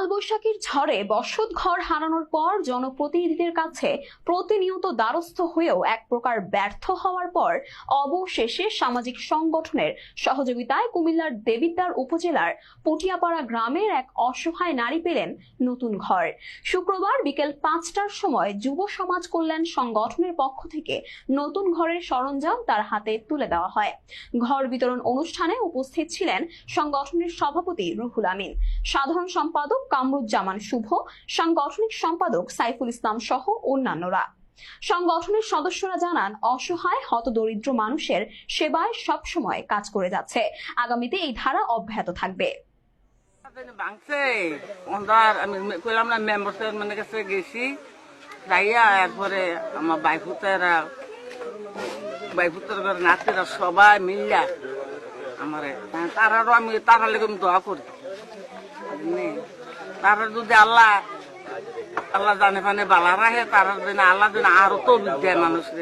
কালবৈশাখীর ঝড়ে বসত ঘর হারানোর পর জনপ্রতিনিধিদের কাছে প্রতিনিয়ত দ্বারস্থ হয়েও এক প্রকার ব্যর্থ হওয়ার পর অবশেষে সামাজিক সংগঠনের সহযোগিতায় কুমিল্লার দেবিদ্বার উপজেলার পটিয়াপাড়া গ্রামের এক অসহায় নারী পেলেন নতুন ঘর। শুক্রবার বিকেল 5টার সময় যুব সমাজ কল্যাণ সংগঠনের পক্ষ থেকে নতুন ঘরের সরঞ্জাম তার হাতে তুলে দেওয়া হয়। ঘর বিতরণ অনুষ্ঠানে উপস্থিত ছিলেন সংগঠনের সভাপতি রুহুল আমিন, সাধারণ সম্পাদক কামরুজ্জামান শুভ, সাংগঠনিক সম্পাদক সাইফুল ইসলাম সহ অন্যান্যরা। সংগঠনের সদস্যরা জানান, অসহায় হতদরিদ্র মানুষের সেবায় সবসময় কাজ করে যাচ্ছে। আগামীতে এই ধারা অব্যাহত থাকবে। আমি কইলাম না, মেম্বার চেয়ারম্যানের কাছে গেছি, যাইয়া এরপরে আমার বাইফুতের ঘরে নাতিরা সবাই মিল্লা আমারে তারারও আমি তারা লেগে দোয়া করি। তারা যদি আল্লাহ জানে ফানে বালা রাখে, তারা যেন আল্লাহ যেন আরো তো দেয় মানুষের।